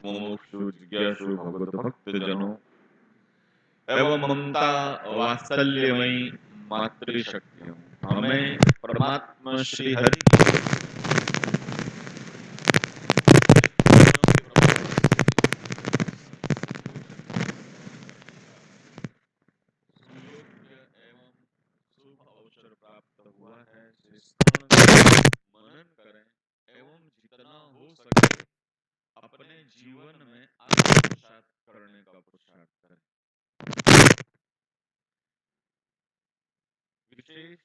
मुमुक्षु जिज्ञासु भगवत भक्तजनों एवं ममता वात्सल्यमयी मातृशक्तियों हमें परमात्मा श्री हरि सुयोग्य एवं शुभ अवसर प्राप्त हुआ है। मनन करें एवं जितना हो सके अपने जीवन में आत्मसात करने का पुरुषार्थ करें। विशेष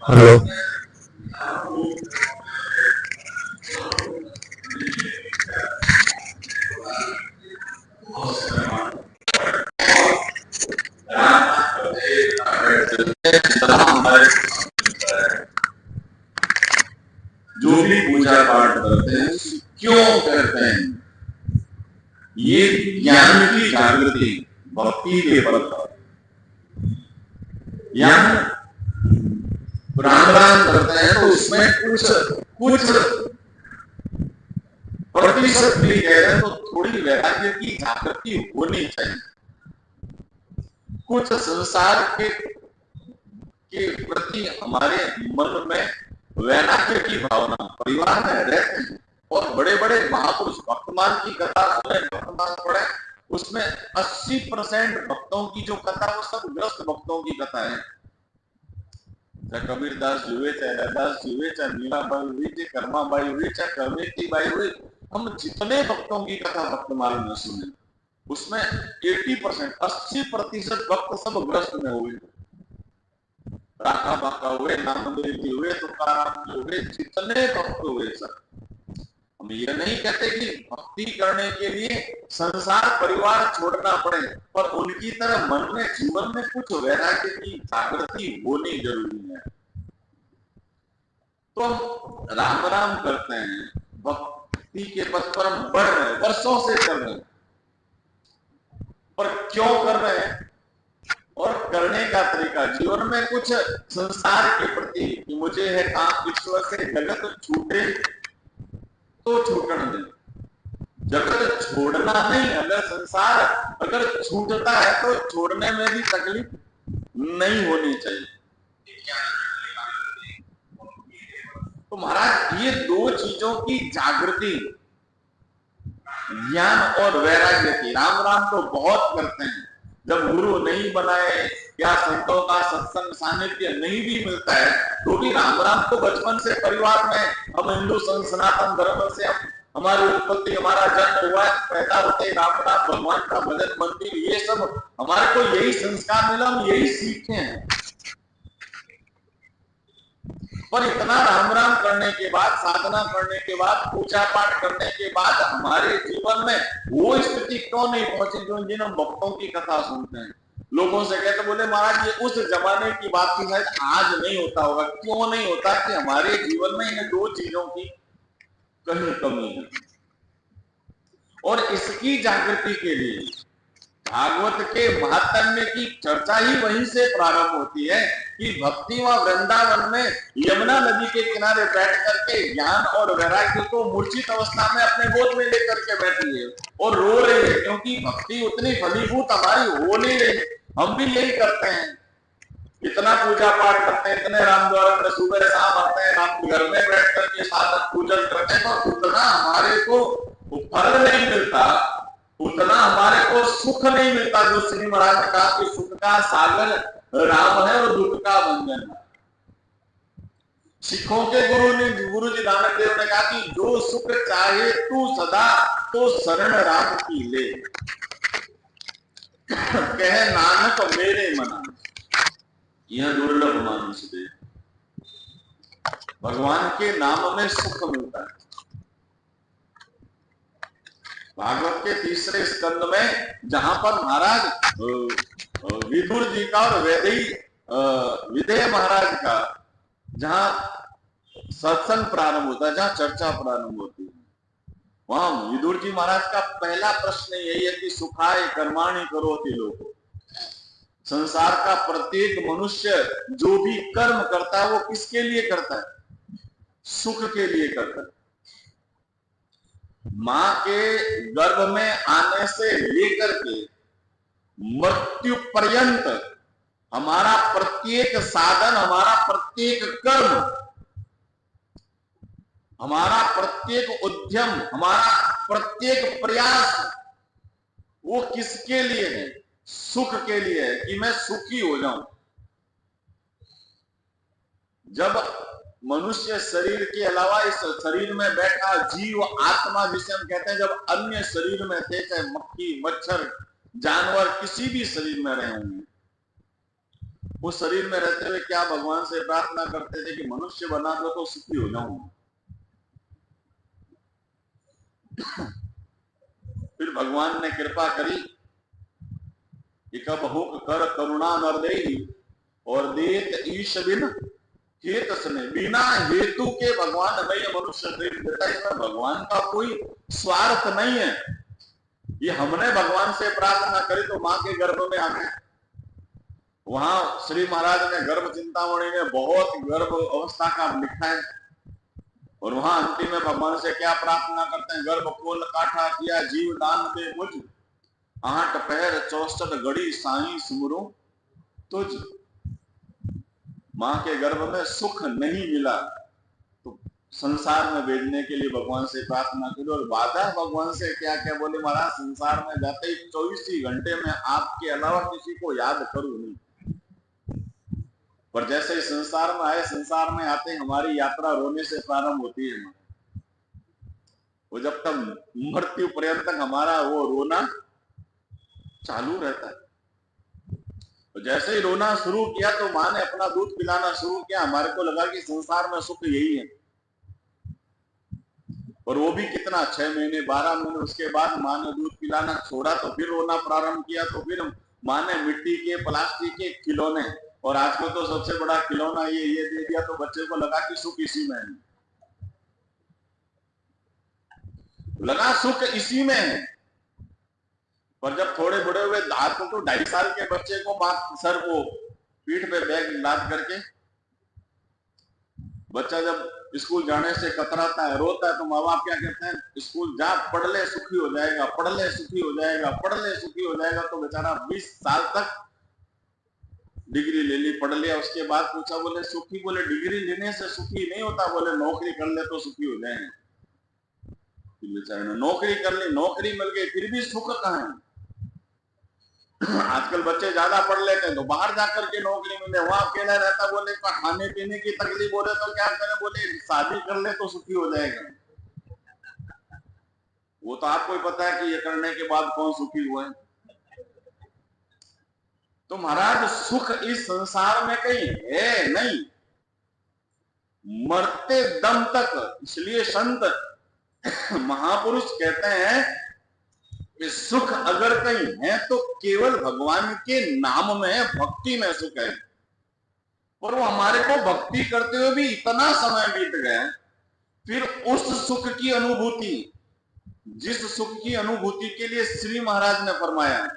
हेलो। जो भी पूजा पाठ करते हैं क्यों करते हैं, ये ज्ञान की जागृति भक्ति के पद पर। यहाँ राम राम करते हैं तो उसमें कुछ कुछ प्रतिशत भी कह रहे हैं तो थोड़ी वैराग्य की जागृति होनी चाहिए। कुछ संसार के प्रति हमारे मन में वैराग्य की भावना परिवार में रहते हैं और बड़े बड़े महापुरुष वर्तमान की कथा सुने, वर्तमान पढ़े, उसमें 80% भक्तों की जो कथा वो सब ग्रस्त भक्तों की कथा है। चाहे कबीरदास जी हुए, चाहे रैदास जी हुए, चाहे मीराबाई हुई, चाहे कर्माबाई हुई, चाहे कमेटी बाई हुई, हम जितने भक्तों की कथा भक्तमाल में सुने उसमें 80% 80% भक्त सब ग्रस्त में हुए। राखा बाका हुए, नामदेव जी हुए, तुकाराम जी हुए, जितने भक्त हुए सब। हम ये नहीं कहते कि भक्ति करने के लिए संसार परिवार छोड़ना पड़े, पर उनकी तरह मन में जीवन में कुछ वैराग्य की जागृति होनी जरूरी है। तो हम राम राम करते हैं, भक्ति के पथ पर हम बढ़ रहे हैं, वर्षों से कर रहे हैं, पर क्यों कर रहे हैं और करने का तरीका जीवन में कुछ संसार के प्रति कि मुझे है काम ईश्वर से जगत छूटे तो छूटन दे, जगत छोड़ना नहीं। अगर संसार अगर छूटता है तो छोड़ने में भी तकलीफ नहीं होनी चाहिए। तो महाराज ये दो चीजों की जागृति ज्ञान और वैराग्य की, राम राम तो बहुत करते हैं, जब गुरु नहीं बनाए या संतों का सत्संग सानिध्य नहीं भी मिलता है तो भी राम राम तो बचपन से परिवार में हम हिंदू सनातन धर्म से हमारी उत्पत्ति, हमारा जन्म हुआ, पैदा होते राम राम, भगवान का भजन, मंदिर, ये सब हमारे को यही संस्कार मिला, हम यही सीखे हैं। पर इतना राम राम करने के बाद, साधना करने के बाद, पूजा पाठ करने के बाद हमारे जीवन में वो स्थिति क्यों नहीं पहुंची जो जिन हम भक्तों की कथा सुनते हैं? लोगों से कहते बोले महाराज ये उस जमाने की बात थी, शायद आज नहीं होता होगा। क्यों नहीं होता? कि हमारे जीवन में इन दो चीजों की कहीं कमी है। और इसकी जागृति के लिए भागवत के महात्म्य की चर्चा ही वहीं से प्रारंभ होती है कि भक्ति व वृंदावन में यमुना नदी के किनारे बैठ करके ज्ञान और वैराग्य को मूर्छित अवस्था में अपने गोद में लेकर के बैठी है और रो रही है, क्योंकि भक्ति उतनी फलीभूत हमारी हो नहीं रही। हम भी यही करते हैं, इतना पूजा पाठ करते हैं, इतने राम द्वारा सुबह शाम आते हैं, राम घर में बैठ करके साधन पूजन करते हैं, तो उतना हमारे को फल नहीं मिलता, उतना हमारे को सुख नहीं मिलता जो श्री महाराज ने कहा कि सुख का सागर राम है और दुख का भंजन है। सिखों के गुरु जी नानक देव ने कहा कि जो सुख चाहे तू सदा तो शरण राम की ले, कहे नानक मेरे मना, यह दुर्लभ मानुष दे। भगवान के नाम में सुख मिलता है। भागवत के तीसरे स्कंद में जहां पर महाराज विदुर जी का और विदेह महाराज का जहां सत्संग प्रारंभ होता है, जहां चर्चा प्रारंभ होती है, वहां विदुर जी महाराज का पहला प्रश्न यही है कि सुखाय कर्माणि करोति लोको। संसार का प्रत्येक मनुष्य जो भी कर्म करता है वो किसके लिए करता है? सुख के लिए करता है। मां के गर्भ में आने से लेकर के मृत्यु पर्यंत हमारा प्रत्येक साधन, हमारा प्रत्येक कर्म, हमारा प्रत्येक उद्यम, हमारा प्रत्येक प्रयास वो किसके लिए है? सुख के लिए है, कि मैं सुखी हो जाऊं। जब मनुष्य शरीर के अलावा इस शरीर में बैठा जीव आत्मा जिसे हम कहते हैं, जब अन्य शरीर में थे, चाहे मक्खी मच्छर जानवर किसी भी शरीर में रहे होंगे, उस शरीर में रहते हुए क्या भगवान से प्रार्थना करते थे कि मनुष्य बना दो तो सुखी हो जाऊं। फिर भगवान ने कृपा करी कि कब हुक कर करुणा नर देहि और देत ईश बिन हेत सने, बिना हेतु के भगवान हमें ये मनुष्य शरीर देता है। इसमें भगवान का कोई स्वार्थ नहीं है। ये हमने भगवान से प्रार्थना करी तो मां के गर्भ में आ गए। वहां श्री महाराज ने गर्भ चिंतामणि में बहुत गर्भ अवस्था का लिखा है और वहां अंतिम में भगवान से क्या प्रार्थना करते हैं, गर्भ खोल काठा किया जीव दान दे मुझ, 8 पहर 64 घड़ी साई सुमरो तुझ। मां के गर्भ में सुख नहीं मिला तो संसार में भेजने के लिए भगवान से प्रार्थना करी और बाधा भगवान से क्या क्या बोले, महाराज संसार में जाते ही 24 ही घंटे में आपके अलावा किसी को याद करूं नहीं। पर जैसे ही संसार में आए, संसार में आते हमारी यात्रा रोने से प्रारंभ होती है। वो जब तक मृत्यु पर्यंत तक हमारा वो रोना चालू रहता है। तो जैसे ही रोना शुरू किया तो माँ ने अपना दूध पिलाना शुरू किया। हमारे को लगा कि संसार में सुख यही है, और वो भी कितना 6 महीने 12 महीने। उसके बाद माँ ने दूध पिलाना छोड़ा तो फिर रोना प्रारंभ किया। तो फिर माँ ने मिट्टी के प्लास्टिक के खिलौने, और आजकल तो सबसे बड़ा खिलौना ये दे दिया तो बच्चे को लगा कि सुख इसी में है, लगा सुख इसी में है। पर जब थोड़े बड़े हुए, आजकल तो 2.5 साल के बच्चे को सर को पीठ पे बैग लाद करके बच्चा जब स्कूल जाने से कतराता है, रोता है, तो माँ बाप क्या कहते हैं, स्कूल जा, पढ़ ले सुखी हो जाएगा, पढ़ ले सुखी हो जाएगा, पढ़ ले सुखी हो जाएगा। तो बेचारा 20 साल तक डिग्री ले ली, पढ़ लिया। उसके बाद पूछा, बोले सुखी, बोले डिग्री लेने से सुखी नहीं होता, बोले नौकरी कर ले तो सुखी हो जाएंगे। बेचारे ने नौकरी कर ली, नौकरी मिल गई, फिर भी सुख कहाँ है। आजकल बच्चे ज्यादा पढ़ लेते हैं तो बाहर जाकर के नौकरी मिले, वहां अकेला रहता, बोले खाने पीने की तकलीफ हो रही तो क्या करें, बोले शादी कर ले तो सुखी हो जाएगा। वो तो आपको ही पता है कि ये करने के बाद कौन सुखी हुआ है। तो महाराज सुख इस संसार में कहीं है नहीं, मरते दम तक। इसलिए संत महापुरुष कहते हैं कि सुख अगर कहीं है तो केवल भगवान के नाम में है, भक्ति में सुख है। और वो हमारे को भक्ति करते हुए भी इतना समय बीत गया, फिर उस सुख की अनुभूति, जिस सुख की अनुभूति के लिए श्री महाराज ने फरमाया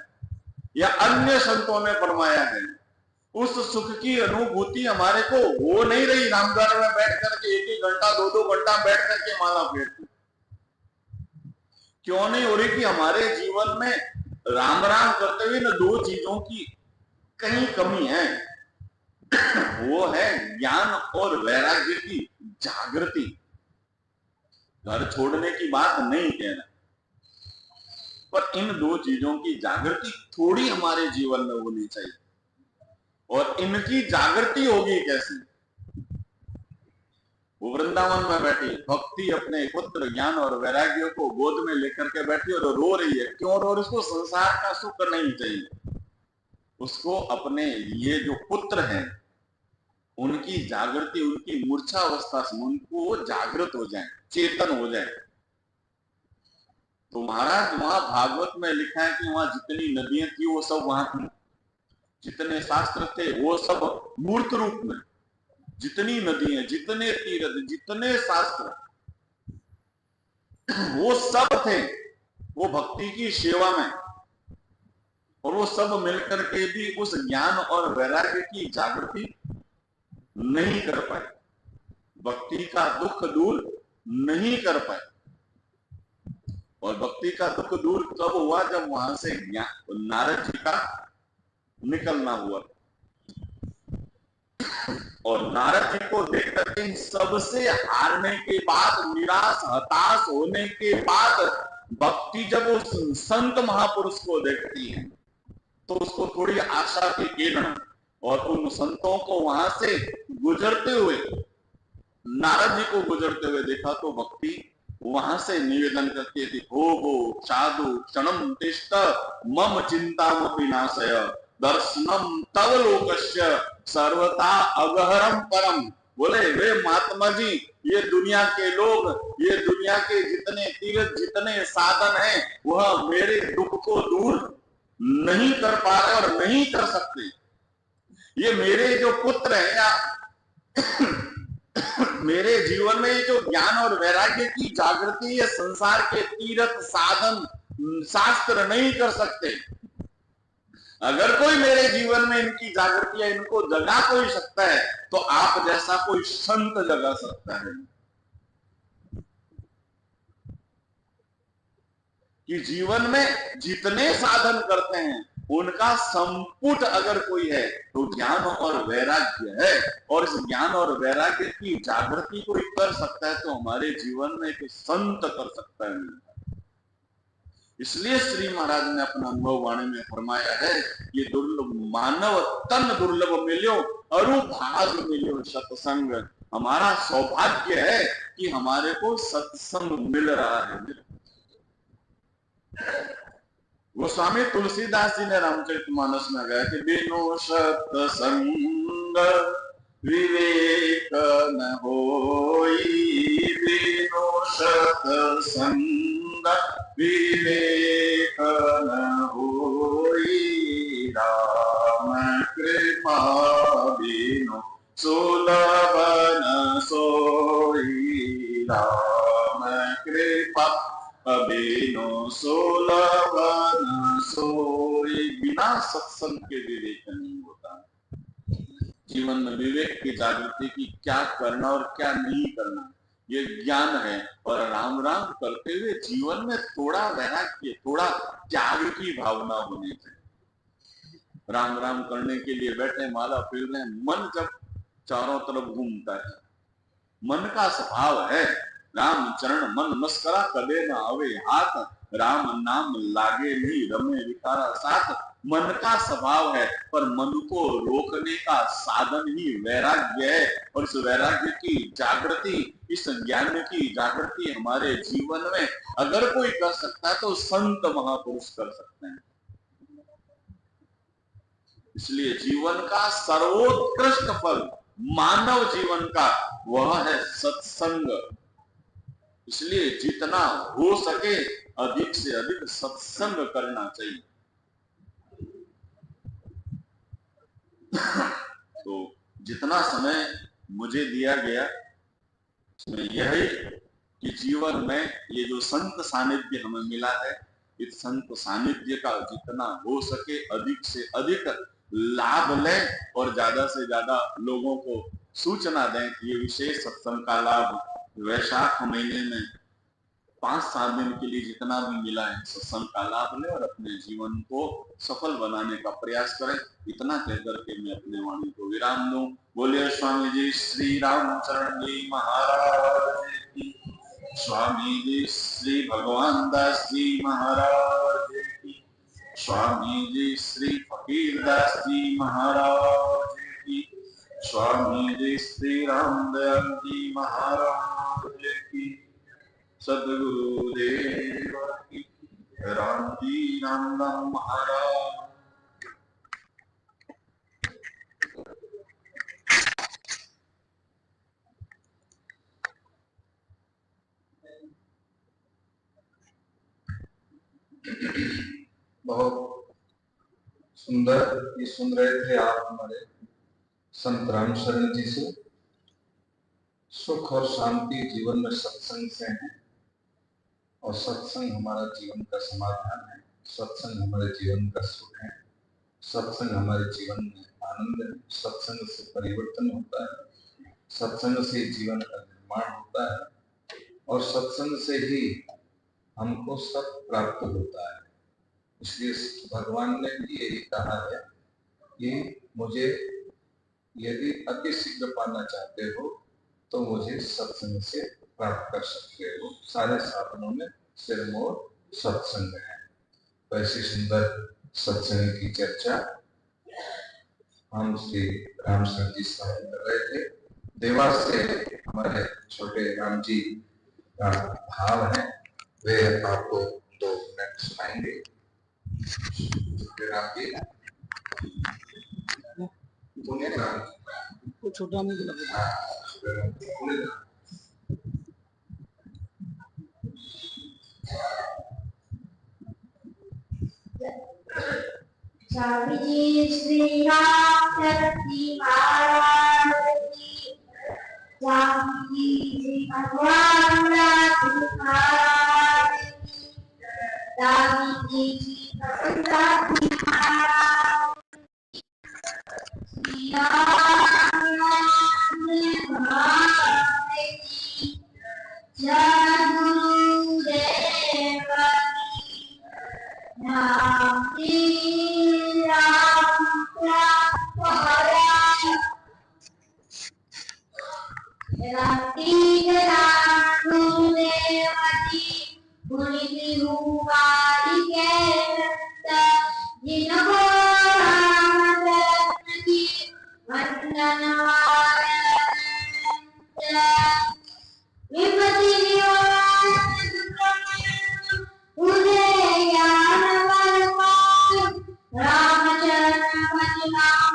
या अन्य संतों ने फरमाया है, उस सुख की अनुभूति हमारे को हो नहीं रही। रामद्वार में बैठ करके 1-1 घंटा 2-2 घंटा बैठ करके माला फेरते, क्यों नहीं हो रही कि हमारे जीवन में राम राम करते हुए न 2 चीजों की कहीं कमी है। वो है ज्ञान और वैराग्य की जागृति। घर छोड़ने की बात नहीं कहना, पर इन 2 चीजों की जागृति थोड़ी हमारे जीवन में होनी चाहिए। और इनकी जागृति होगी कैसे? वो वृंदावन में बैठी भक्ति अपने पुत्र ज्ञान और वैराग्य को गोद में लेकर के बैठी और रो रही है। क्यों रो रही? उसको संसार का सुख नहीं चाहिए, उसको अपने ये जो पुत्र हैं उनकी जागृति, उनकी मूर्छा अवस्था से उनको जागृत हो जाए, चेतन हो जाए। तो महाराज वहां भागवत में लिखा है कि वहां जितनी नदियां थी वो सब वहां थी, जितने शास्त्र थे वो सब मूर्त रूप में, जितनी नदियां, जितने तीर्थ, जितने शास्त्र, वो सब थे वो भक्ति की सेवा में। और वो सब मिलकर के भी उस ज्ञान और वैराग्य की जागृति नहीं कर पाए, भक्ति का दुख दूर नहीं कर पाए। और भक्ति का दुख दूर कब हुआ? जब वहां से नारद जी का निकलना हुआ। और नारद जी को देख करके सबसे हारने के बाद, निराश हताश होने के बाद, भक्ति जब उस संत महापुरुष को देखती है तो उसको थोड़ी आशा की किरण, और उन संतों को वहां से गुजरते हुए, नारद जी को गुजरते हुए देखा तो भक्ति वहां से निवेदन करती थी, हो साधु क्षणम तिष्ठ मम चिंता नाशय दर्शनम तव लोकस्य सर्वथा अगहरम परम। बोले वे महात्मा जी, ये दुनिया के लोग, ये दुनिया के जितने तीर्थ, जितने साधन हैं, वह मेरे दुख को दूर नहीं कर पा रहे और नहीं कर सकते। ये मेरे जो पुत्र हैं या मेरे जीवन में जो ज्ञान और वैराग्य की जागृति, ये संसार के तीर्थ साधन शास्त्र नहीं कर सकते। अगर कोई मेरे जीवन में इनकी जागृति है, इनको जगा कोई सकता है, तो आप जैसा कोई संत जगा सकता है। कि जीवन में जितने साधन करते हैं उनका संपुट अगर कोई है तो ज्ञान और वैराग्य है, और इस ज्ञान और वैराग्य की जागृति कोई कर सकता है तो हमारे जीवन में एक संत कर सकता है। इसलिए श्री महाराज ने अपना अनुभव वाणी में फरमाया है, ये दुर्लभ मानव तन दुर्लभ मिलो अरु भाग मिलो सत्संग। हमारा सौभाग्य है कि हमारे को सत्संग मिल रहा है। वो स्वामी तुलसीदास जी ने रामचरितमानस में गया कि बिनु सत्संग विवेक न होई, बिनु सत्संग विवेक न होई, राम कृपा बिनु सुलभ न सोई, राम कृपा बिनु सुलभ न सोई। बिना सत्संग के विवेक नहीं होता। जीवन में विवेक की जागृति की क्या करना और क्या नहीं करना, ये ज्ञान है। और राम राम करते हुए जीवन में थोड़ा वैराग्य, थोड़ा त्याग की भावना होनी चाहिए। राम राम करने के लिए बैठे, माला फेर रहे, मन जब चारों तरफ घूमता है, मन का स्वभाव है राम चरण मन मस्करा कदे न आवे हाथ, राम नाम लागे नहीं रमे विकारा साथ। मन का स्वभाव है, पर मन को रोकने का साधन ही वैराग्य है। और इस वैराग्य की जागृति, इस ज्ञान की जागृति हमारे जीवन में अगर कोई कर सकता है तो संत महापुरुष कर सकते हैं। इसलिए जीवन का सर्वोत्कृष्ट फल मानव जीवन का वह है सत्संग। इसलिए जितना हो सके अधिक से अधिक सत्संग करना चाहिए। तो जितना समय मुझे दिया गया उसमें यही कि जीवन में ये जो संत सानिध्य हमें मिला है, इस संत सानिध्य का जितना हो सके अधिक से अधिक लाभ लें और ज्यादा से ज्यादा लोगों को सूचना दें कि ये विशेष सत्संग का लाभ वैशाख महीने में 5-7 दिन के लिए जितना भी मिला है सत्संग का लाभ लें और अपने जीवन को सफल बनाने का प्रयास करें। इतना कहकर के मैं अपने वाणी को विराम दूं। बोलिए स्वामी जी श्री रामचरण जी महाराज की, स्वामी जी श्री भगवान दास जी महाराज की, स्वामी जी श्री फकीरदास जी महाराज की, स्वामी जी श्री रामदयाल जी महाराज की, सदगुरुदेव की, राम जी राम राम महाराज। बहुत सुंदर ये सुन रहे थे आप हमारे संत रामशरण जी से। सुख और शांति जीवन में सत्संग से है, और सत्संग हमारा जीवन का समाधान है, सत्संग हमारे जीवन का सुख है, सत्संग हमारे जीवन में आनंद है, सत्संग से परिवर्तन होता है, सत्संग से जीवन का निर्माण होता है, और सत्संग से ही हमको सब प्राप्त होता है। इसलिए भगवान ने भी यही कहा है कि मुझे यदि अति शीघ्र पाना चाहते हो तो मुझे सत्संग से प्राप्त कर सकते हो। सारे साधनों में सिरमौर सत्संग है। तो ऐसी सुंदर सत्संग की चर्चा हम श्री रामचंद्र जी से कर रहे थे। देवास से हमारे छोटे राम जी का भाव है, वे आपको 2 मिनट सुनाएंगे। राम जी। वो छोटा नहीं लगा। स्वामी जी श्री राम चरती महाराज की, स्वामी जी भगवान राम महाराज की, स्वामी जी भगवान महाराज श्री राम महाराज की, जय गुरुदेव की, राम जी राम महाराज राती राम गुरुदेव जी पुनित रूपाली के जिनको राम चरण की वंदन विपत्ति रामचरण भजनाम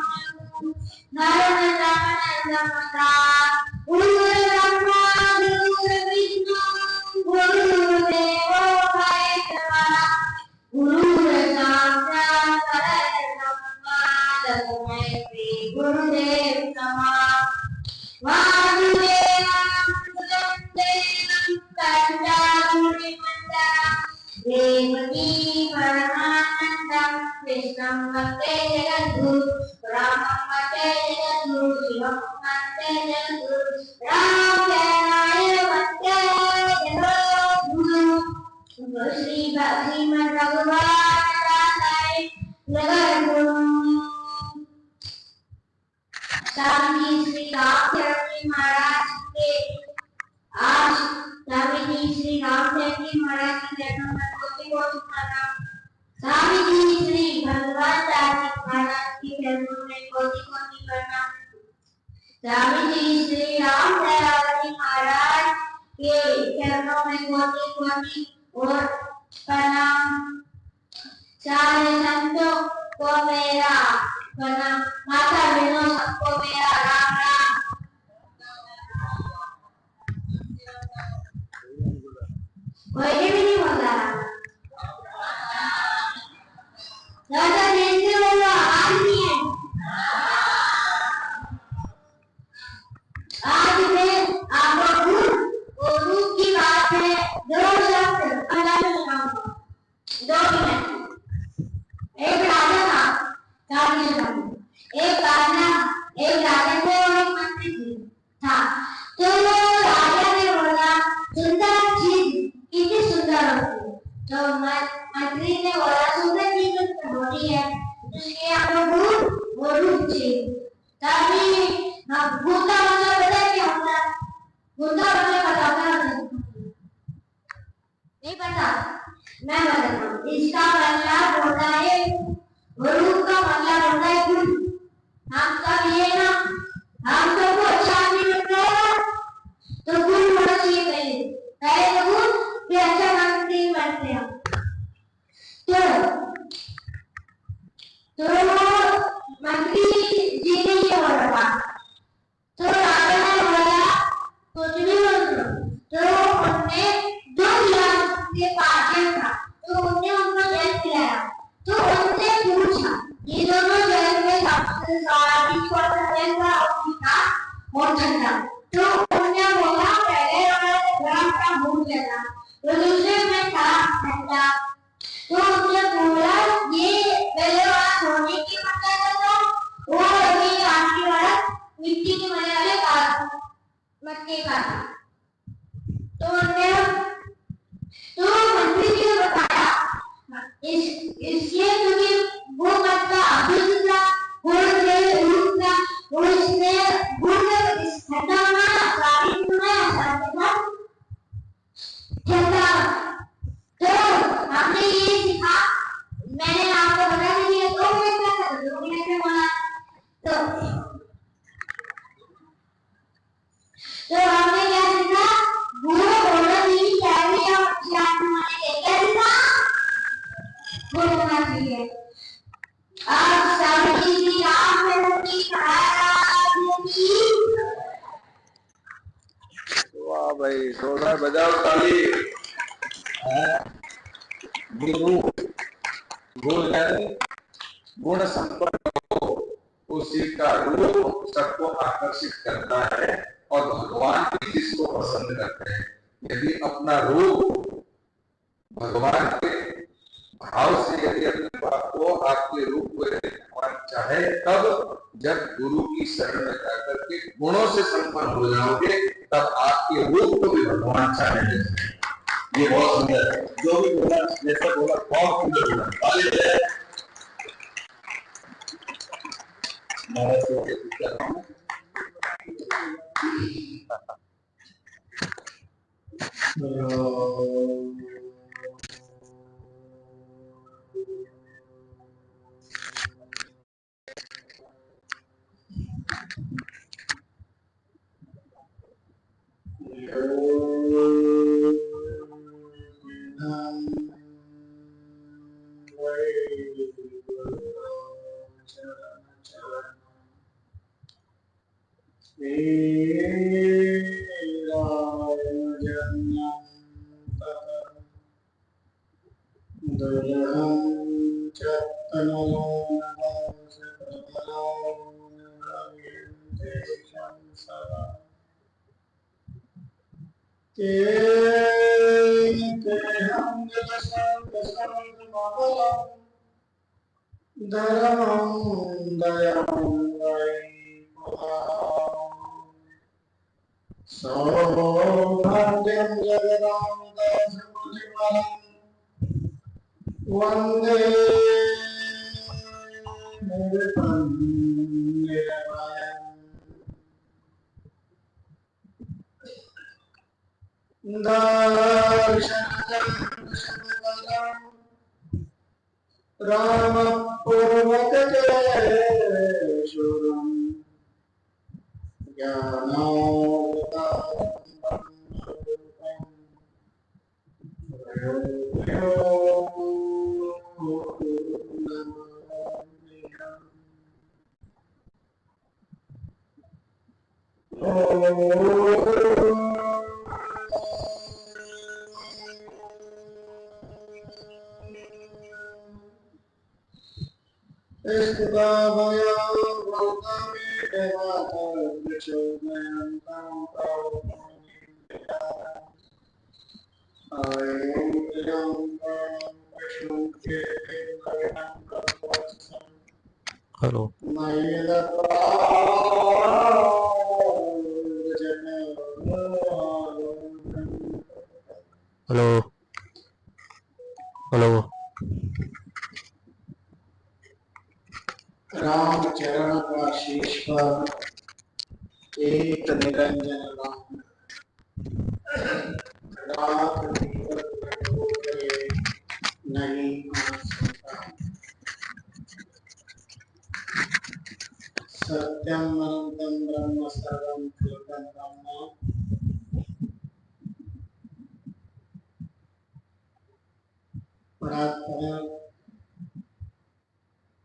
गुरुदेव नमः देवकी परमानंदम कृष्णं वन्दे जगद्गुरु रामं वन्दे जगद्गुरु शिवं वन्दे जगद्गुरु रामाय वन्दे जगद्गुरु श्री श्रीमद् भगवान रामाय जगद्गुरु स्वामी श्री रामचंद्र महाराज के आज स्वामी जी श्री रामचंद्र जी महाराज के चरणों में कोटि-कोटि प्रणाम। स्वामी जी श्री भगवान दास महाराज के चरणों में कोटि-कोटि प्रणाम। स्वामी जी श्री रामदयाल जी महाराज के चरणों में कोटि-कोटि और प्रणाम। सारे संतों को मेरा प्रणाम। माता बहनों सबको मेरा राम राम। कोई भी नहीं बोला दादा देखते बोलो आवाज नहीं है। आज मैं आपको गुरु की बात है। दो शब्द अल्लाह से सुनाऊंगा 2 मिनट। एक राजा था, एक राजा थे और एक मंत्री था। तो राजा ने बोला सुंदर चीज कितनी सुंदर होती है। तो मंत्री ने बोला सुंदर चीज तो होती है, उसके आपको वो रूप चाहिए। तभी भूता मतलब पता क्या होता है? भूता मतलब बताता नहीं पता, मैं बताता हूँ। इसका मतलब होता है रूप का मतलब होता है गुण। हम सब ये ना हम सबको अच्छा नहीं लगता है तो गुण होना चाहिए। पहले तो गुण फिर अच्छा बनते हैं। तो मंत्री जी ने ये बोला तो राजा ने बोला कुछ भी बोलो। तो उनने 2 लाख के पार्टी था तो उनने उनको जेल दिलाया। तो उनसे पूछा ये दोनों जेल में सबसे सारी छोटा और ठंडा। तो उन्होंने बोला पहले वाला गरम था भूल गया तो दूसरे में था ठंडा। तो उन्होंने बोला ये पहले वाला सोने की मतलब है तो वो अभी आखिरी वाला मिट्टी के बने वाले मटके का था। तो उन्होंने तो मंत्री जी ने बताया इसलिए क्योंकि वो मटका अभी था गुड़ से दूध था वो इसने गुड़ से ठंडा बनाया सारी बनाया ठंडा। तो हमने ये सीखा। मैंने आपको बता दिया 2 मिनट का 2 मिनट में बोला। तो हमने क्या सीखा? गुड़ होना नहीं चाहिए और चाट बनाने क्या सीखा? गुड़ होना चाहिए। आज सारी वाह भाई, जोरदार बजाओ ताली। गुरु गुण है, गुण संपन्न हो, उसी का रूप सबको आकर्षित करता है और भगवान भी इसको पसंद करते हैं। यदि अपना रूप भगवान के भाव से यदि अपने बात को आपके रूप को यदि भगवान चाहे, तब जब गुरु की शरण में जाकर के गुणों से संपन्न हो जाओगे, तब आपके रूप को भी भगवान चाहेंगे। ये बहुत सुंदर है, जो भी बोला जैसा बोला बहुत सुंदर बोला। ताली बजाएं। महाराज को क्या कहूं? सौभाग्यं जगदानन्दसमुद्रमहं वन्दे निर्भयं दर्शनं रामपूर्वककेशुरम् हेलो हेलो हेलो। राम चरण का शीश पर एक निरंजन राम, रात दीपक प्रगटे नहीं आसता। सत्यम अनंतम ब्रह्म सर्वम कृतं ब्रह्म। परात्पर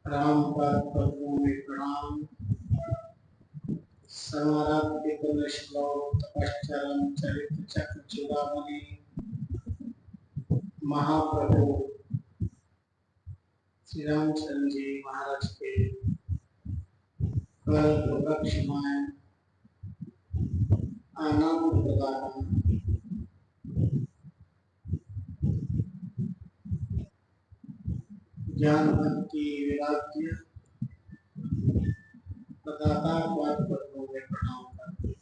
राम प्रभु में प्रणाम। समाराधित श्लोक तपश्चरण चरित्र चक्र चूड़ामणि महाप्रभु श्री रामचंद्र जी महाराज के प्रदक्षिणाएं आनंद प्रदान ज्ञान भक्ति वैराग्य प्रदाता प्रभु में प्रणाम करते हैं।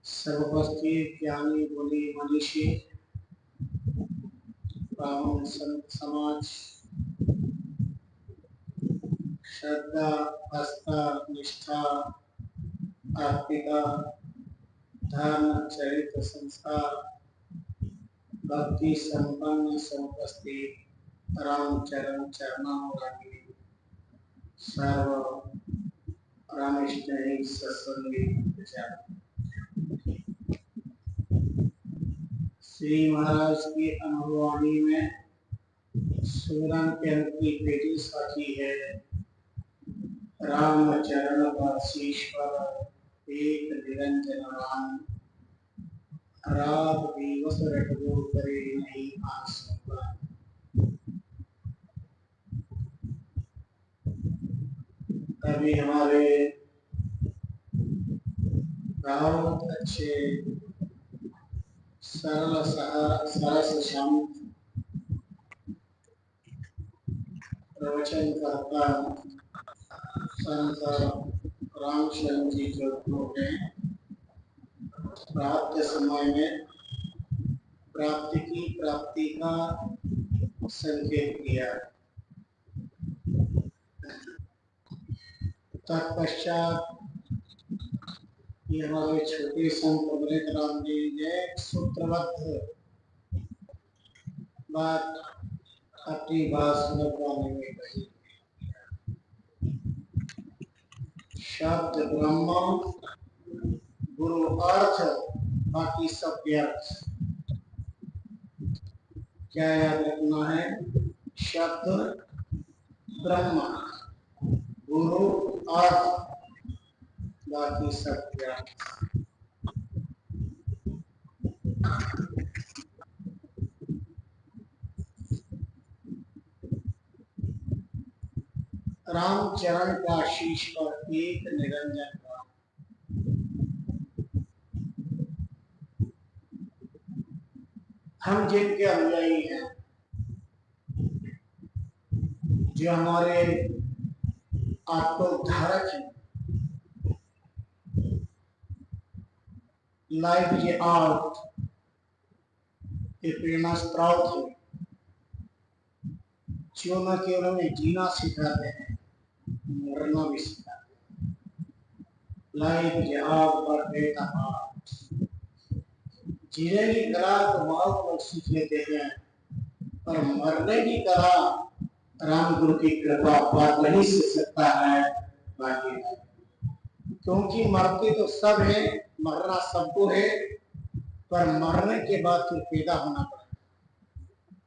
सर्वोपस्थित ज्ञानी गुणी मनीषी ब्राह्मण संत समाज, श्रद्धा आस्था निष्ठा आर्थिका धर्म चरित्र संस्कार भक्ति संपन्न समुपस्थित रामचरण चरणानुरागी सर्व रामिष्ट सत्संगी विचार। श्री महाराज की अनुभवाणी में सूरन केंद्र की बेटी साथी है। राम चरण का शीश पर एक निरंजन राम रात दिवस रटबो करे नहीं आसुका। कभी हमारे बहुत अच्छे सरस शांत प्रवचन करता संत रामचंद्र जी चौथों ने प्राप्त समय में प्राप्ति का संकेत किया। तत्पश्चात ये हमारे छोटे संत अमृतराम जी ने सूत्रबद्ध बात अपनी बात सुनवाने में कही। शब्द ब्रह्म, गुरु अर्थ, बाकी सब व्यर्थ। क्या याद रखना है? शब्द ब्रह्म, गुरु अर्थ, बाकी सब व्यर्थ। रामचरण का शीश पर एक निरंजन राम। हम जिनके अनुयायी हैं, जो हमारे आत्मोद्धारक हैं, लाइफ ये आर्ट के प्रेरणा स्त्रोत है, जो न केवल हमें जीना सिखाते हैं, मरना भी सिखाते हैं। लाइफ ये आर्ट पर बेटा आर्ट। जीने की कला तो बहुत लोग सीख लेते हैं, पर मरने की कला राम गुरु की कृपा बात नहीं सीख सकता है। बाकी है, क्योंकि मरते तो सब है, मरना सबको है, पर मरने के बाद फिर पैदा होना पड़ेगा,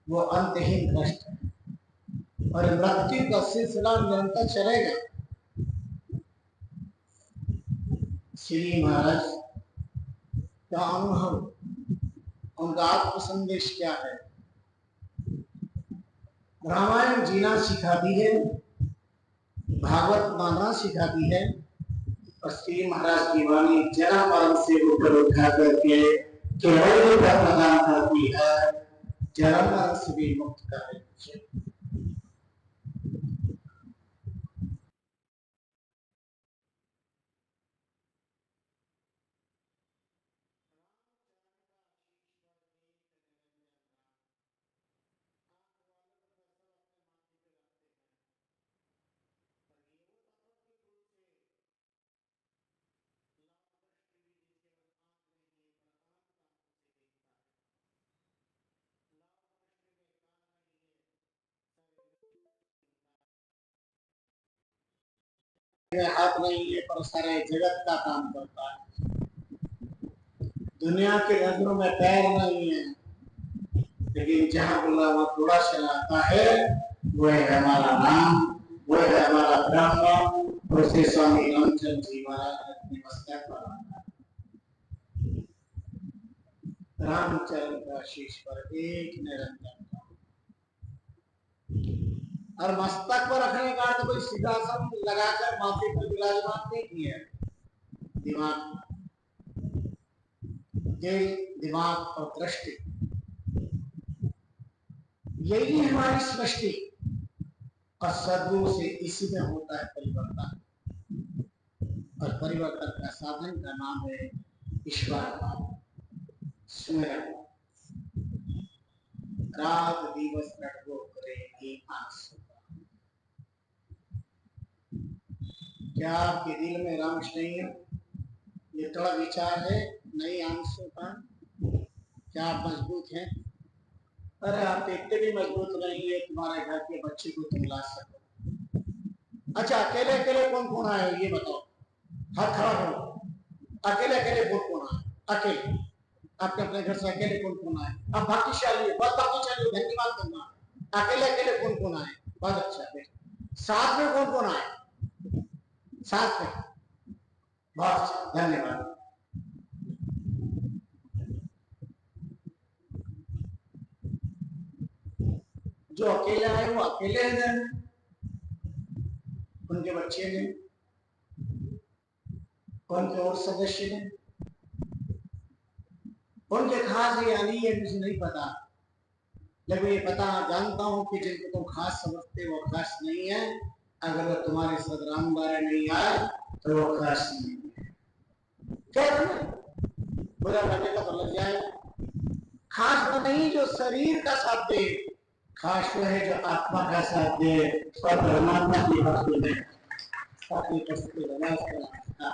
वो अंतहीन कष्ट है। और मृत्यु का सिलसिला निरंतर चलेगा। श्री महाराज का अनुभव, उनका आत्म संदेश क्या है? रामायण जीना सिखाती है, भागवत मानना सिखाती है, और श्री महाराज की वाणी जरा मरण से ऊपर उठा करके केवल प्रदान करती है, जरा मरण से भी मुक्त कर देती है। हाथ नहीं है, पर सारे जगत का काम करता है। दुनिया के नजरों में पैर नहीं है, लेकिन जहाँ बोला वो थोड़ा चलाता है, वो है हमारा नाम, वो है हमारा ब्रह्म। उसे स्वामी रामचंद्र जी महाराज अपने मस्तक पर रामचरण का शीश पर एक निरंजन और मस्तक पर रखने का तो कोई सिंहासन लगाकर माथे पर विराजमान नहीं किया। दिमाग, दिल, दिमाग और दृष्टि, यही हमारी सृष्टि। और सदगुरु से इसी में होता है परिवर्तन, और परिवर्तन का साधन का नाम है ईश्वर भाव, स्मरण। रात दिवस रटबो करे नहीं आसुका। क्या आपके दिल में रामश नहीं है? ये थोड़ा विचार है नहीं आंसू का? क्या आप मजबूत हैं? अरे आप इतने भी मजबूत नहीं है, तुम्हारे घर के बच्चे को तुम ला सको। अच्छा, अकेले अकेले कौन कौन आए ये बताओ, हाथ खड़ा करो। अकेले अकेले कौन कौन आए? अकेले आपके अपने घर से अकेले कौन कौन आए? आप भाग्यशाली है, बहुत भाग्यशाली, धन्यवाद करना। अकेले अकेले कौन कौन आए? बहुत अच्छा। साथ में कौन कौन आए? साथ में बहुत अच्छा, धन्यवाद। जो अकेले आए वो अकेले रह जाए, उनके बच्चे ने, उनके और सदस्य ने, उनके खास है या नहीं है मुझे नहीं पता, लेकिन ये पता जानता हूं कि जिनको तुम खास समझते हो वो खास नहीं है। अगर वो तुम्हारे सदराम बारे नहीं आए तो वो खास नहीं है। क्या बुरा लगेगा तो लग जाए। खास तो नहीं जो शरीर का साथ दे, खास वो है जो आत्मा का साथ दे और परमात्मा की भक्ति में अपनी उपस्थिति बना सकता।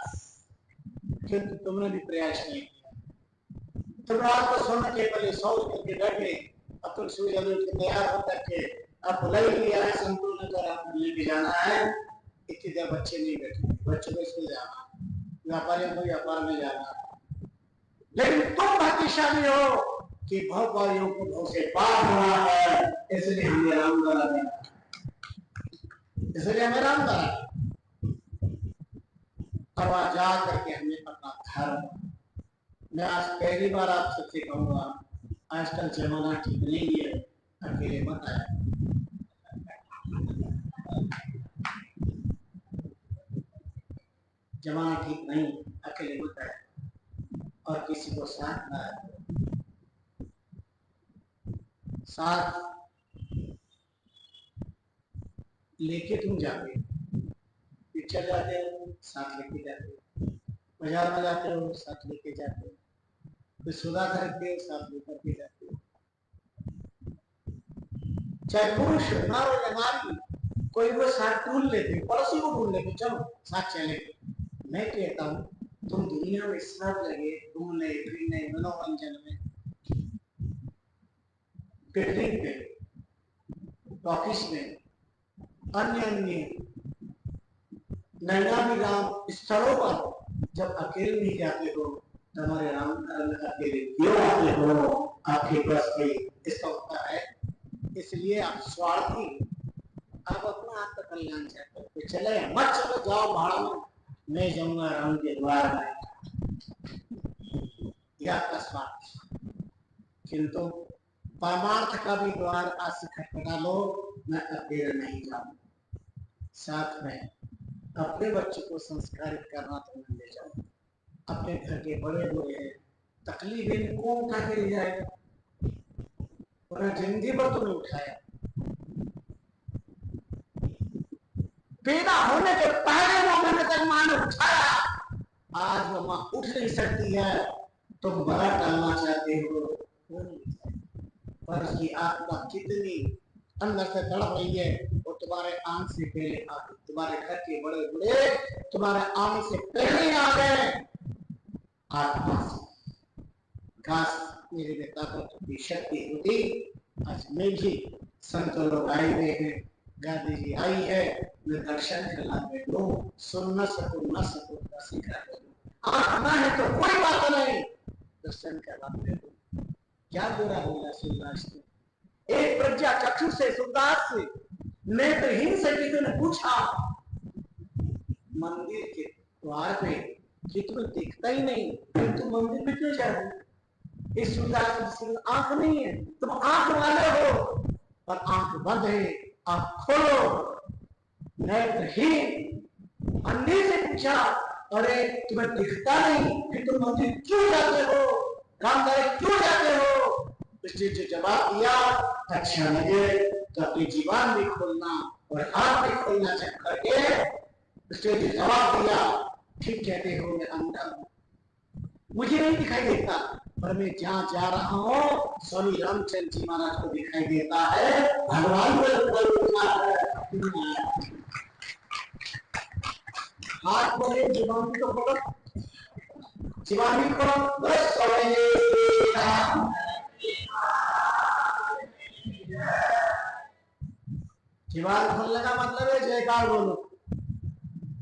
किंतु तुमने भी प्रयास नहीं किया। तुम रात को सोने के पहले सोच करके बैठे, अब तुम सूर्य के तैयार होकर के अब बुलाई लिया है, संपूर्ण कर आप लेके जाना है। इतनी देर बच्चे नहीं बैठे, बच्चों को स्कूल जाना, व्यापारियों को व्यापार में जाना, लेकिन तुम भाग्यशाली हो कि भवपारियों को भव से पार होना है, इसलिए हमें राम द्वारा देना, इसलिए हमें राम द्वारा अब वहां जा करके हमें अपना धर्म। मैं आज पहली बार आप सबसे कहूंगा, आजकल जमाना ठीक नहीं है, अकेले मत आया। जमाना ठीक नहीं, अकेले मत आया और किसी को साथ ना आया। साथ लेके तुम जाते, पिक्चर जाते हो साथ लेके जाते हो, बाजार में जाते हो साथ लेके जाते हो, कोई सौदा खरीदते हो साथ लेकर के जाते हो, चाहे पुरुष नारो या नारी, कोई वो साथ ढूंढ लेते, पड़ोसी को ढूंढ लेते, चलो साथ चले। मैं कहता हूँ तुम दुनिया में सब लगे घूमने फिरने मनोरंजन में, पिकनिक में, ऑफिस में, अन्य अन्य नैनाभिराम स्थलों पर जब अकेले नहीं जाते हो तो हमारे राम अकेले क्यों आते हो? आपके पास में इसका उत्तर है, इसलिए आप स्वार्थी, आप अपना आत्मकल्याण चाहते हो। तो चले मत चलो, जाओ भाड़ में, मैं जाऊंगा राम के द्वार में, यह आपका स्वार्थ। किंतु परमार्थ का भी द्वार आज से खटखटा लो, मैं अकेले नहीं जाऊंगा, साथ में अपने बच्चों को संस्कारित करना तो मैं ले जाऊं। अपने घर के बड़े बूढ़े हैं, तकलीफें कौन उठा के ले जाएगा? पूरा जिंदगी भर तुम्हें उठाया, पैदा होने के पहले वो मैंने तक मां ने उठाया, आज वो मां उठ नहीं सकती है, तुम बड़ा टालना चाहते हो, पर उसकी आत्मा कितनी अंदर से तड़प रही है, और तुम्हारे आंख से पहले आ गए, तुम्हारे घर के बड़े बूढ़े तुम्हारे आंख से पहले आ गए आत्मा से। काश मेरे में ताकत की शक्ति होती, आज मैं भी संत लोग आए हुए हैं, गांधी जी आई है, मैं दर्शन करना बैठू, सुन न सकूं दर्शन कर आना है तो कोई बात नहीं, दर्शन करना बैठू, क्या बुरा होगा सूरदास को? एक प्रज्ञा चक्षु से सूरदास से नेत्रहीन से किसी ने पूछा, मंदिर के द्वार पे कि तुम्हें दिखता ही नहीं, तुम मंदिर में क्यों जा रहे हो? इस सूरदास की आंख नहीं है, तुम आंख वाले हो, पर आंख बंद है, आंख खोलो। नेत्रहीन अंधे से पूछा, अरे तुम्हें दिखता नहीं, फिर तुम मंदिर क्यों जाते हो, रामदारी क्यों जाते हो? उसने जो जवाब दिया अच्छा लगे तो अपनी जीवन भी खोलना और हाथ भी खोलना चेक करके उसने जो जवाब दिया, ठीक कहते हो, मैं अंधा हूं, मुझे नहीं दिखाई देता, पर मैं जहां जा रहा हूँ स्वामी रामचंद्र जी महाराज को दिखाई देता है, भगवान को हाथ बोले, जीवन भी तो बोलो, जीवन भी खोलो, बस जीवान खोलने का मतलब है जयकार बोलो।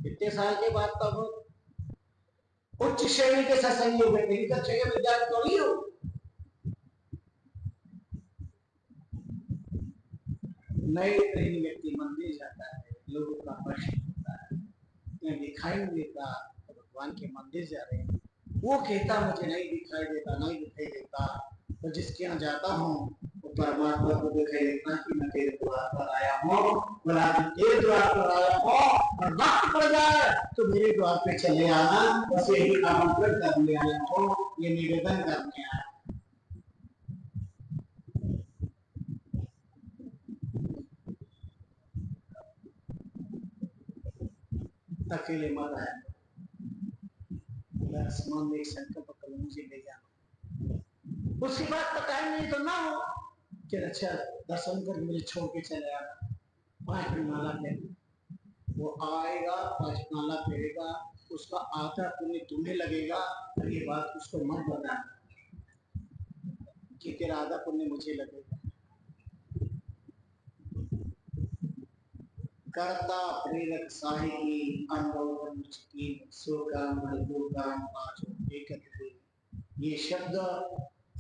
इतने साल के बाद तब उच्च श्रेणी के सत्संगी हो गए, विद्यार्थी तो नहीं हो। नए ट्रेन व्यक्ति मंदिर जाता है, लोगों का प्रश्न होता है, दिखाई नहीं देता, भगवान के मंदिर जा रहे हैं। वो कहता मुझे नहीं दिखाई देता, नहीं दिखाई देता। तो जिसके यहाँ जाता हूँ वो परमात्मा को दिखाई देता कि मैं तेरे द्वार पर आया हूँ, बोला तेरे द्वार पर आया हूँ और वक्त पड़ जाए तो मेरे द्वार पे चले आना, बस यही आमंत्रण करने आया हूँ, ये निवेदन करने आया। अकेले मर रहा है, आसमान में एक संकल्प कर मुझे ले जाना, उसकी बात का टाइम नहीं तो ना हो कि अच्छा दर्शन कर मुझे छोड़ के चले आना। 5 माला फेर, वो आएगा 5 माला फेरेगा, उसका आधा पुण्य तुम्हें लगेगा। तो ये बात उसको मत बताना कि तेरा आधा पुण्य मुझे लगेगा। कर्ता प्रेरक साहिकी अनुभव की सुकाम भूकाम पांचों एकत्र। ये शब्द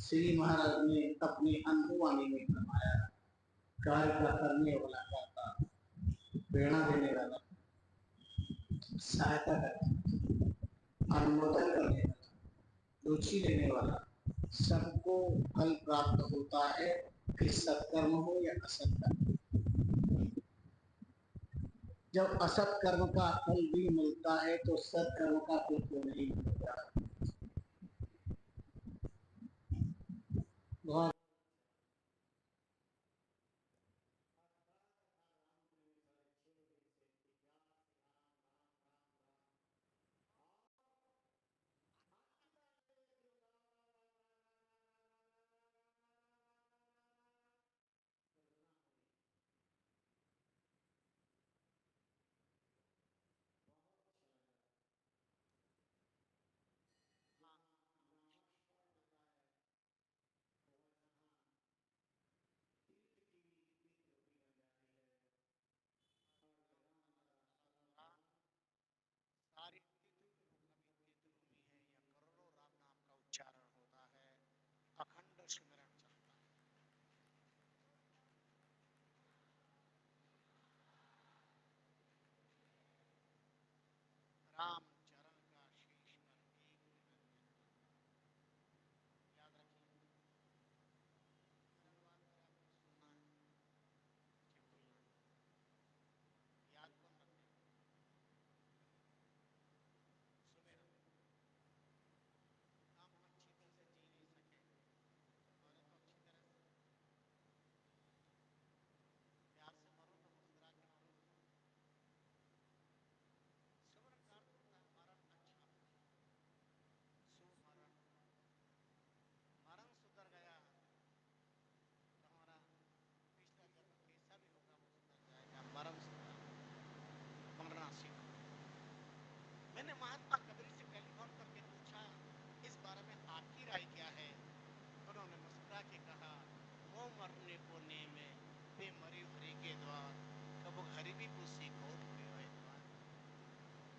श्री महाराज ने अपने अनुभवाणी में फरमाया। कार्य का करने वाला करता, प्रेरणा देने वाला, सहायता करना, अनुमोदन करने वाला, रुचि लेने वाला, सबको फल प्राप्त होता है, फिर सत्कर्म हो या असत्कर्म। जब असत कर्म का फल भी मिलता है तो सत्कर्म का फल क्यों नहीं मिलता? बहुत अखंड स्मरण चलता है। राम चरण का शीश पर एक याद रखिए। धन्यवाद मेरा आपने सुना है कि बोलना याद कौन रखेगा? सुमेरा हम अच्छी तरह से जी नहीं सके, मरे तो अच्छी तरह से, प्यार से मरो तो मुस्कुरा के मरो। सुमरण का अर्थ होता है मरण अच्छा हो, सुमरण। मरण सुधर गया तो हमारा पिछला जन्म कैसा भी होगा वो सुधर जाएगा। मरण सुधर, मरना सीखो। मैंने महात्मा कबीर से टेलीफोन करके पूछा इस बारे में आपकी राय क्या है? उन्होंने मुस्कुरा के कहा वो मरने को ने में वे मरी हरि के द्वार, कब हरि भी पूछी कौन हुए द्वार।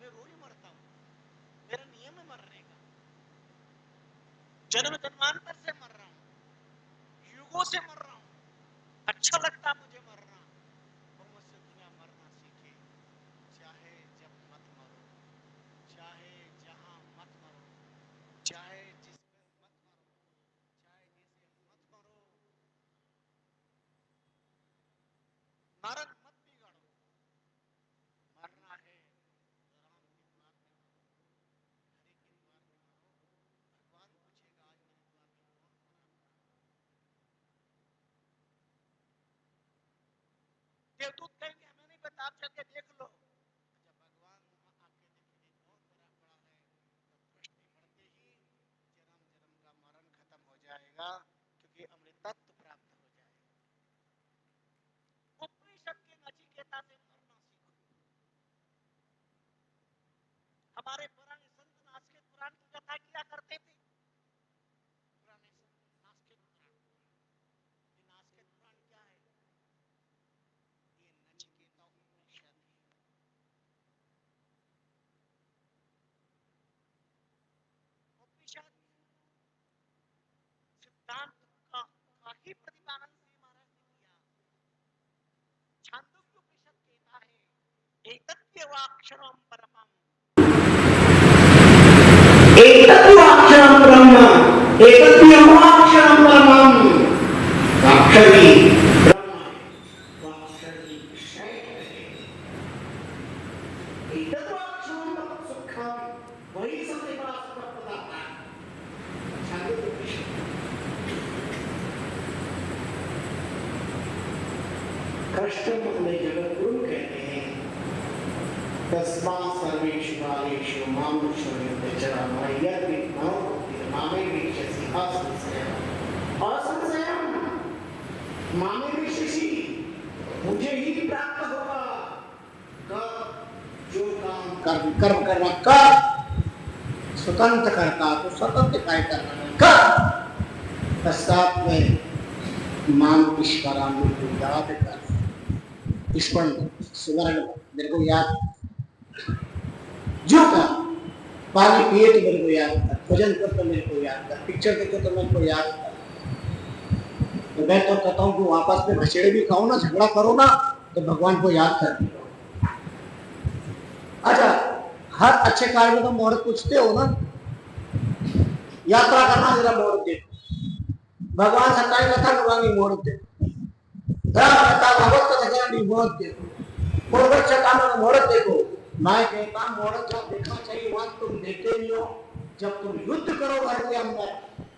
मैं रोज मरता हूँ, मेरा नियम है मरने का, जन्म जन्मांतर से मर रहा हूँ, युगों से मर रहा हूँ, अच्छा लगता मुझे मरना। और मुझसे दुनिया मरना सीखे, चाहे जब मत मरो, चाहे जहां मत मरो, चाहे जिसमें मत मरो, चाहे जैसे मत मरो, मरण मत बिगाड़ो। मरना है तो राम के द्वार पे मरो, हरि के द्वार पे मरो। भगवान पूछेगा आज मेरे द्वार पे कौन खड़ा था? देवदूत कहेंगे हमें नहीं पता, आप चल के देख लो। जब भगवान वहां आके देखेंगे कौन मेरा खड़ा है, तो दृष्टि मरते ही जन्म जन्म का मरण खत्म हो जाएगा, क्योंकि अमृतत्व प्राप्त हो जाएगा। उपनिषद के नचिकेता से मरना सीखो। हमारे पुराने संत नास्तिक पुराण की कथा किया करते थे। पुराने संत नास्तिक पुराण, ये नास्तिक पुराण क्या है? ये नचिकेता उपनिषद है। उपनिषद सिद्धांत का ही प्रतिपादन श्री महाराज ने किया। छांदोग्य उपनिषद कहता है एतद्यवाक्षरम परमम एकत्वाक्षरं ब्रह्म एकत्वमाक्षरं ब्रह्मम् अक्षरी ब्रह्म अक्षरी विषय एकत्वाक्षरं सुखम वही सबसे बड़ा सुख पदार्थ है। कृष्ण में जगत गुरु कहते हैं तस्मात् सर्वेषु कालेषु मानुषं चरामः मामे वीक्षसि असंशयम् मामे वीक्षसि मुझे ही प्राप्त होगा। कब? जो काम कर्म करना कर स्वतंत्र करता तो स्वतंत्र काय करना कर पश्चात में मान ईश्वरानु को याद कर सुवर्ण मेरे को याद जो का पानी पिए तो मेरे को याद कर भोजन कर तो मेरे को याद कर पिक्चर देखो तो मेरे को याद कर। तो मैं तो कहता हूँ कि आपस में भसेड़े भी खाओ ना झगड़ा करो ना तो भगवान को याद कर। अच्छा हर अच्छे कार्य में तो मुहूर्त पूछते हो ना। यात्रा करना जरा मुहूर्त देखो भगवान सत्ताई कथा करवानी मुहूर्त देखो कथा भगवत कथा करनी मुहूर्त देखो पूर्वज चकाना मुहूर्त देखो। मैं कहता मुहूर्त जब देखना चाहिए वहां तुम देखते नहीं हो। जब तुम युद्ध करो घर के अंदर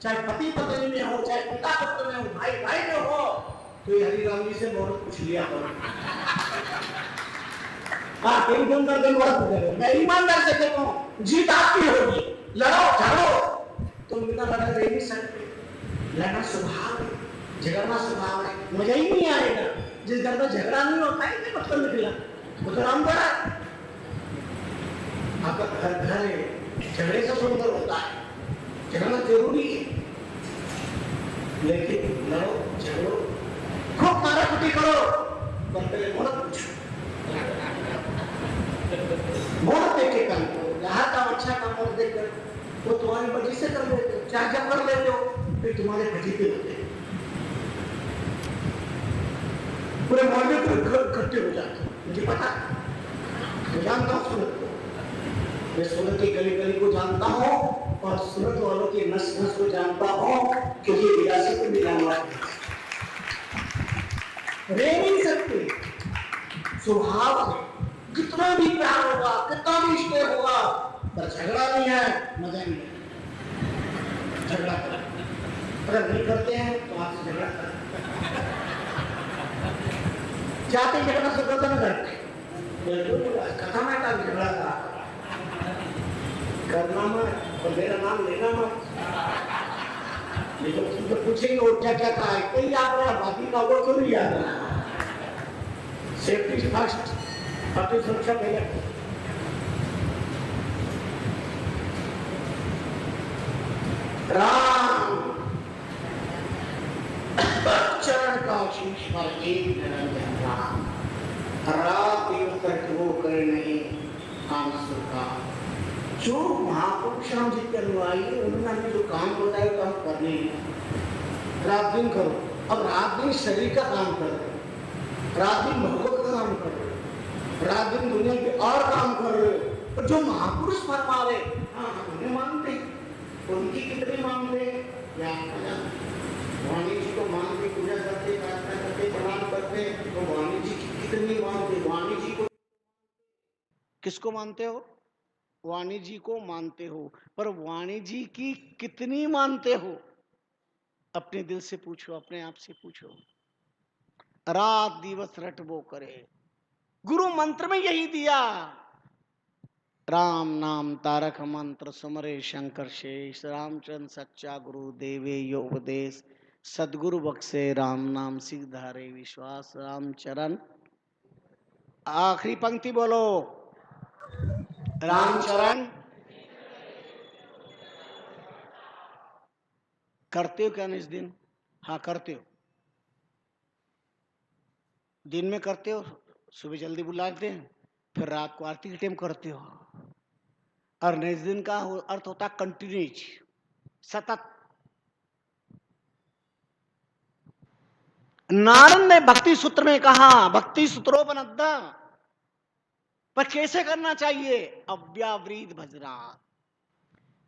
चाहे पति पत्नी में हो चाहे पिता पुत्र में हो भाई भाई में हो तो ये हरिराम जी से मुहूर्त पूछ लिया करो। हाँ टेलीफोन करके मुहूर्त करो। मैं ईमानदार से कहता हूँ जीत आपकी होगी लड़ो झगड़ो तुम बिना लड़े रह नहीं सकते। लड़ना स्वभाव है झगड़ना स्वभाव है मजा ही नहीं आएगा। जिस घर में झगड़ा नहीं होता है मतलब निकला वो तो राम द्वारा आपका घर है झगड़े से सुंदर होता है झगड़ना जरूरी है लेकिन लड़ो झगड़ो खूब मारा कुटी करो पर पहले मुहूर्त पूछो मुहूर्त देख के काम करो। जहाँ का अच्छा काम कर देख कर वो तुम्हारी मर्जी से कर लेते हो चाहे जब कर लेते हो फिर तुम्हारे फजीते होते हैं पूरे मोहल्ले को इकट्ठे हो जाते मुझे पता मैं जानता हूँ सूरत को मैं सूरत की गली गली को जानता हूँ और सूरत वालों की नस नस को जानता हूँ क्योंकि विरासत में मिला हुआ रह नहीं सकते स्वभाव है। कितना भी प्यार होगा कितना भी इष्ट होगा पर झगड़ा नहीं है मजा नहीं है। झगड़ा कर अगर नहीं करते हैं तो आपसे झगड़ा कर जाते झगड़ा से करते ना करते कथा में का झगड़ा करना मत और मेरा नाम लेना मत। लेकिन तुम तो पूछेंगे और क्या क्या कहा है कहीं याद रहा बाकी का वो क्यों नहीं याद रहा। सेफ्टी फर्स्ट अपनी सुरक्षा पहले राम चरण का शीश पर एक निरंजन राम रात दिन तक वो कर नहीं आंसू का जो महापुरुष हम जितने अनुयायी उन्होंने हमें जो काम बताया तो हम करने रात दिन करो। अब रात दिन शरीर का काम करो रात दिन भगवत का काम करो रात दिन दुनिया के और काम कर रहे हो और जो महापुरुष फरमा रहे हाँ उन्हें मानते उनकी कितनी मानते या वाणी जी को मानते पूजा करते प्रार्थना करते प्रणाम करते तो वाणी जी की कितनी मानते वाणी जी को किसको मानते हो वाणी जी को मानते हो पर वाणी जी की कितनी मानते हो अपने दिल से पूछो अपने आप से पूछो। रात दिवस रटबो करे गुरु मंत्र में यही दिया राम नाम तारक मंत्र सुमरे शंकर शेष रामचंद्र सच्चा गुरु देवे यो उपदेश सदगुरु बख्शे राम नाम सिख धारे विश्वास रामचरण। आखिरी पंक्ति बोलो रामचरण। करते हो क्या इस दिन? हाँ करते हो दिन में करते हो सुबह जल्दी बुलाते हैं फिर रात को आरती के टाइम करते हो और नेक्स्ट दिन का अर्थ होता कंटिन्यूज सतत। नारद ने भक्ति सूत्र में कहा भक्ति सूत्रों बनद्दा पर कैसे करना चाहिए अव्यावृत भजरा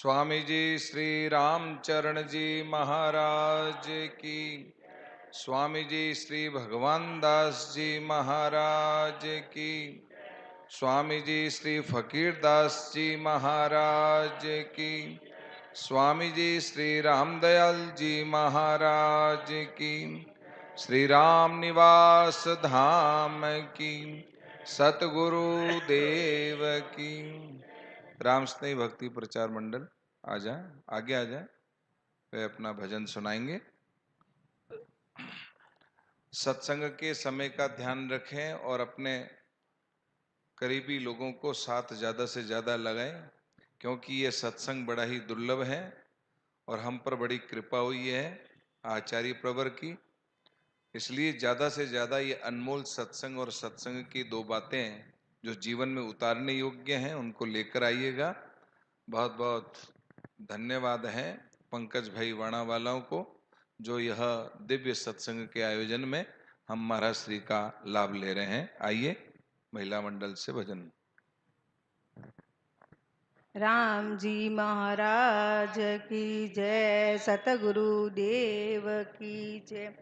स्वामी जी श्री रामचरण जी महाराज की, स्वामी जी श्री भगवान दास जी महाराज की, स्वामी जी श्री फकीर दास जी महाराज की, स्वामी जी श्री रामदयाल जी महाराज की, श्री राम निवास धाम की, सतगुरु देव की। राम स्नेही भक्ति प्रचार मंडल आ जाए, आगे आ जाए, वे अपना भजन सुनाएंगे। सत्संग के समय का ध्यान रखें और अपने करीबी लोगों को साथ ज्यादा से ज्यादा लगाएं, क्योंकि ये सत्संग बड़ा ही दुर्लभ है और हम पर बड़ी कृपा हुई है आचार्य प्रवर की। इसलिए ज्यादा से ज्यादा ये अनमोल सत्संग और सत्संग की दो बातें जो जीवन में उतारने योग्य हैं उनको लेकर आइएगा। बहुत बहुत धन्यवाद है पंकज भाई वाणावालाओं को, जो यह दिव्य सत्संग के आयोजन में हम महाराज श्री का लाभ ले रहे हैं। आइए महिला मंडल से भजन। राम जी महाराज की जय, सतगुरु देव की जय।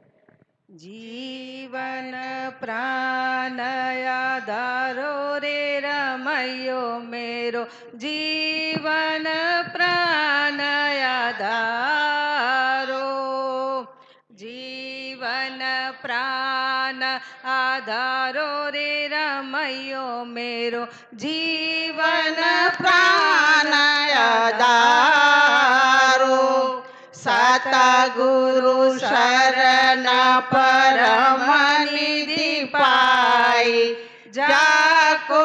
जीवन प्राण आधारो रे रमैयो मेरो, जीवन प्राण आधारो, जीवन प्राण आधारो रे रमैयो मेरो, जीवन प्राण आधारो। सतगुरु शरण परम निधि पाई, जाको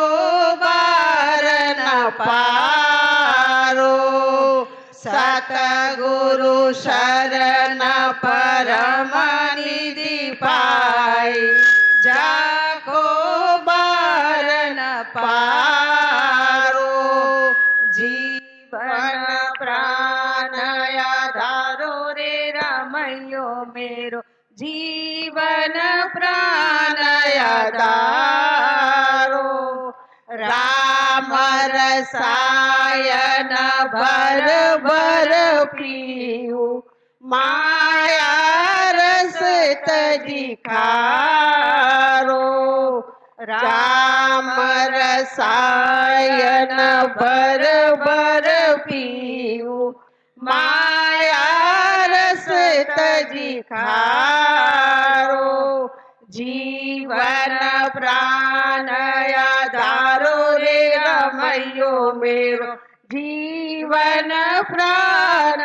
बार न पारो। सतगुरु शरण परम निधि पाई, जाको बार न पारो। जीवन प्राण आधारो रे रमैयो मेरो, जीवन प्राण आधारो। राम रसायन भर भर पीऊ, माया रस तजी खारो। राम रसायन भर भर पीऊ, माया रस तजी खारो। जीवन प्राण आधारो रे रमैयो मेरो, जीवन प्राण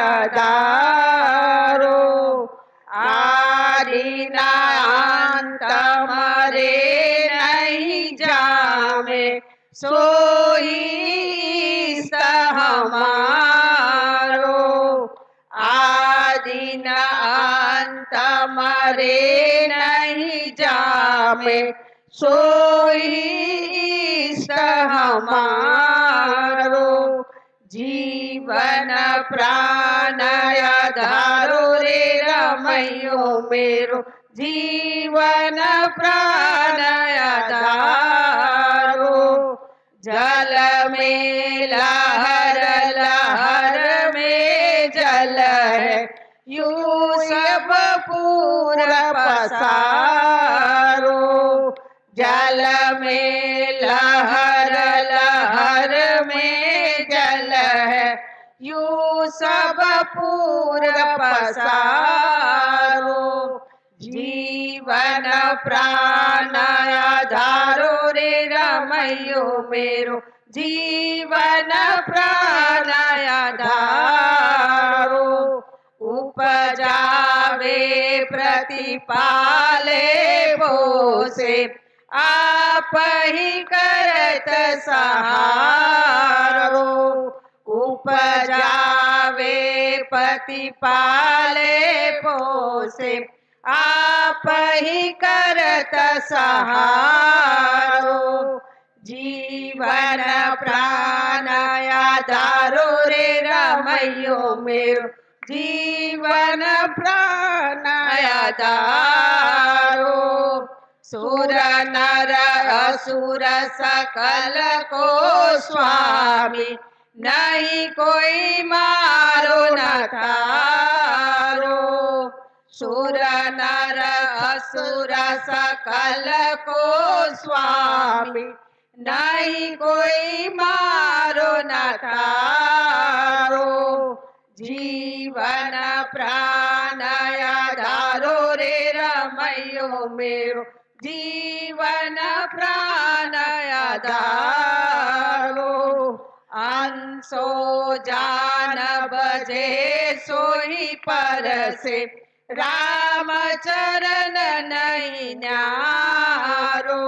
आधारो। आदि नान्त मरे नहीं जामे, सोई इष्ट हमारो। आदि न अंत मरे नहीं जामे, सोई इष्ट हमारो। जीवन प्राण आधारो रे रमैयो मेरो, जीवन प्राण आधारो। जल में लहर लहर में जल है, यू सब पूरा पसारो। जल में लहर लहर में जल है, यू सब पूरा पसारो। जीवन प्राण आधारो रे रमैयो मेरो, जीवन प्राण आधारो। उपजावे प्रतिपाले पोसे, आप ही करत सहारो। उपजावे प्रतिपाले पोसे, आप ही करत सहारो। जीवन प्राण आधारो रे रमैयो मेरो, जीवन प्राण आधारो। सुर नर असुर सकल को स्वामी, નહીં કોઈ મારો ન તારો સુર નર અસુર સકલ કો સ્વામી નહીં કોઈ મારો ન તારો જીવન પ્રાણ આધારો રે રમૈયો મેરો જીવન પ્રાણ આધારો અંશો જાન બજે સોઈ પરસે રામ ચરણ નહીં ન્યારો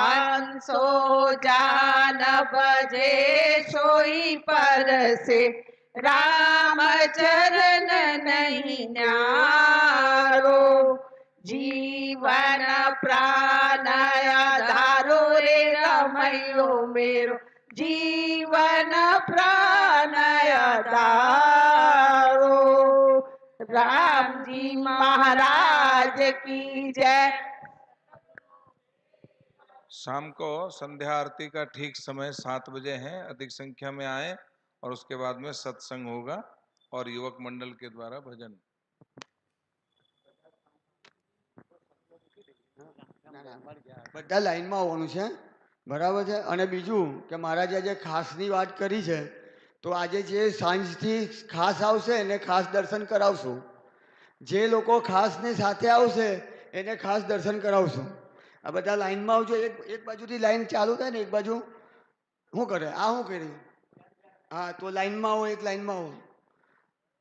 અંશો જાન બજે સોઈ પરસે રામ ચરણ નહીં ન્યારો જીવન પ્રાણ આધારો રે રમૈયો મેરો जीवन प्राण आधारो राम जी महाराज की जय। शाम को संध्या आरती का ठीक समय 7 बजे है। अधिक संख्या में आए और उसके बाद में सत्संग होगा और युवक मंडल के द्वारा भजन। બધા લાઈનમાં આવવાનું છે, બરાબર છે। અને બીજું કે મહારાજે આજે ખાસની વાત કરી છે, તો આજે જે સાંજથી ખાસ આવશે એને ખાસ દર્શન કરાવશું। જે લોકો ખાસની સાથે આવશે એને ખાસ દર્શન કરાવશું। આ બધા લાઈનમાં આવજો। એક બાજુથી લાઈન ચાલુ થાય ને, એક બાજુ શું કરે, આ શું કરી, હા, તો લાઈનમાં આવો, એક લાઈનમાં આવો।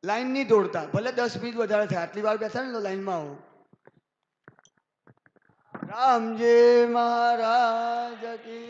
લાઈન નહીં દોડતા, ભલે 10 મિનિટ વધારે થાય, આટલી વાર બેઠા ને તો લાઈનમાં આવો। राम जी महाराज की